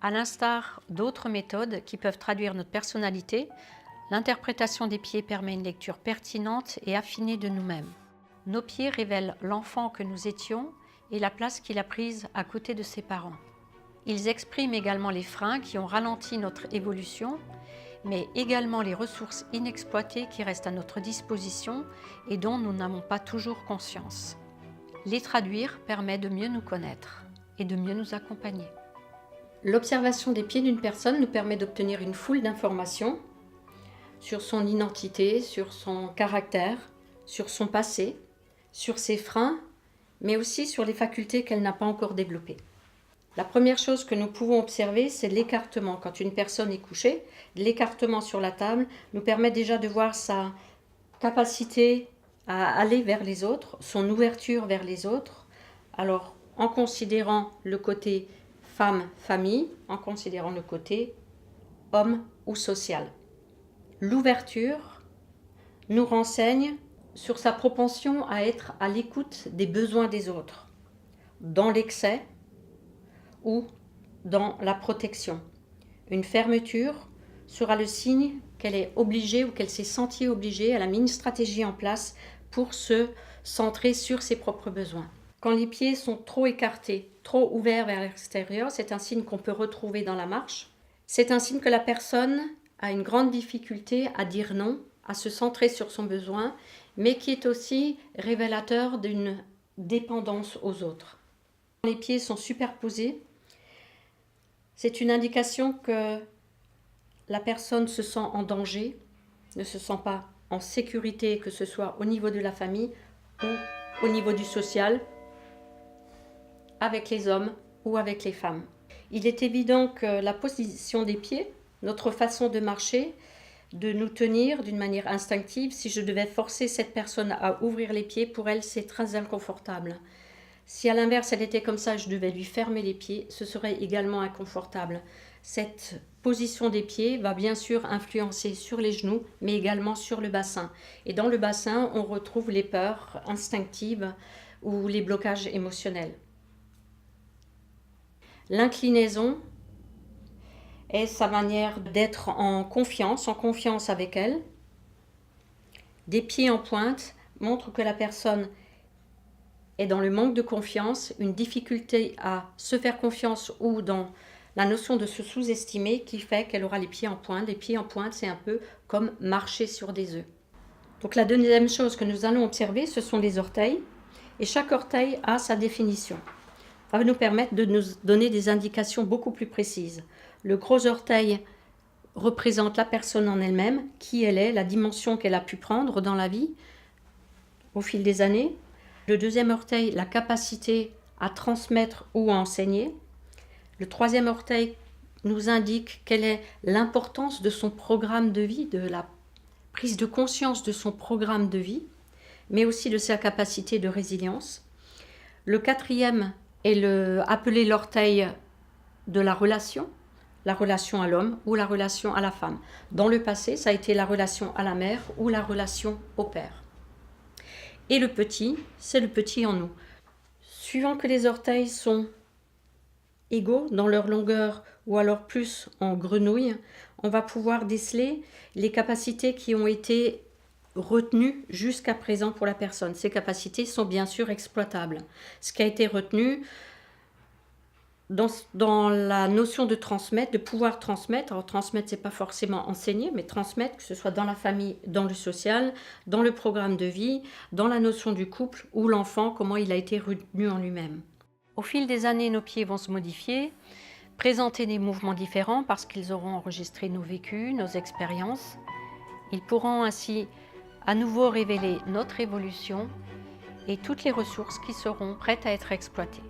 À l'instar d'autres méthodes qui peuvent traduire notre personnalité, l'interprétation des pieds permet une lecture pertinente et affinée de nous-mêmes. Nos pieds révèlent l'enfant que nous étions et la place qu'il a prise à côté de ses parents. Ils expriment également les freins qui ont ralenti notre évolution, mais également les ressources inexploitées qui restent à notre disposition et dont nous n'avons pas toujours conscience. Les traduire permet de mieux nous connaître et de mieux nous accompagner. L'observation des pieds d'une personne nous permet d'obtenir une foule d'informations sur son identité, sur son caractère, sur son passé, sur ses freins, mais aussi sur les facultés qu'elle n'a pas encore développées. La première chose que nous pouvons observer, c'est l'écartement. Quand une personne est couchée, l'écartement sur la table nous permet déjà de voir sa capacité à aller vers les autres, son ouverture vers les autres. Alors, en considérant le côté femme-famille, en considérant le côté homme ou social. L'ouverture nous renseigne sur sa propension à être à l'écoute des besoins des autres, dans l'excès ou dans la protection. Une fermeture sera le signe qu'elle est obligée ou qu'elle s'est sentie obligée, elle a mis une stratégie en place pour se centrer sur ses propres besoins. Quand les pieds sont trop écartés, trop ouverts vers l'extérieur, c'est un signe qu'on peut retrouver dans la marche. C'est un signe que la personne a une grande difficulté à dire non, à se centrer sur son besoin, mais qui est aussi révélateur d'une dépendance aux autres. Quand les pieds sont superposés, c'est une indication que la personne se sent en danger, ne se sent pas en sécurité, que ce soit au niveau de la famille ou au niveau du social, avec les hommes ou avec les femmes. Il est évident que la position des pieds, notre façon de marcher, de nous tenir d'une manière instinctive, si je devais forcer cette personne à ouvrir les pieds, pour elle c'est très inconfortable. Si à l'inverse elle était comme ça, je devais lui fermer les pieds, ce serait également inconfortable. Cette position des pieds va bien sûr influencer sur les genoux, mais également sur le bassin. Et dans le bassin, on retrouve les peurs instinctives ou les blocages émotionnels. L'inclinaison est sa manière d'être en confiance avec elle. Des pieds en pointe montrent que la personne est dans le manque de confiance, une difficulté à se faire confiance ou dans la notion de se sous-estimer qui fait qu'elle aura les pieds en pointe. Les pieds en pointe, c'est un peu comme marcher sur des œufs. Donc la deuxième chose que nous allons observer, ce sont les orteils. Et chaque orteil a sa définition. Ça va nous permettre de nous donner des indications beaucoup plus précises. Le gros orteil représente la personne en elle-même, qui elle est, la dimension qu'elle a pu prendre dans la vie au fil des années. Le deuxième orteil, la capacité à transmettre ou à enseigner. Le troisième orteil nous indique quelle est l'importance de son programme de vie, de la prise de conscience de son programme de vie, mais aussi de sa capacité de résilience. Le quatrième est appelé l'orteil de la relation à l'homme ou la relation à la femme. Dans le passé, ça a été la relation à la mère ou la relation au père. Et le petit, c'est le petit en nous. Suivant que les orteils sont égaux dans leur longueur ou alors plus en grenouille, on va pouvoir déceler les capacités qui ont été retenues jusqu'à présent pour la personne. Ces capacités sont bien sûr exploitables. Ce qui a été retenu dans la notion de transmettre, de pouvoir transmettre. Alors transmettre, c'est pas forcément enseigner, mais transmettre, que ce soit dans la famille, dans le social, dans le programme de vie, dans la notion du couple ou l'enfant, comment il a été retenu en lui-même. Au fil des années, nos pieds vont se modifier, présenter des mouvements différents parce qu'ils auront enregistré nos vécus, nos expériences. Ils pourront ainsi à nouveau révéler notre évolution et toutes les ressources qui seront prêtes à être exploitées.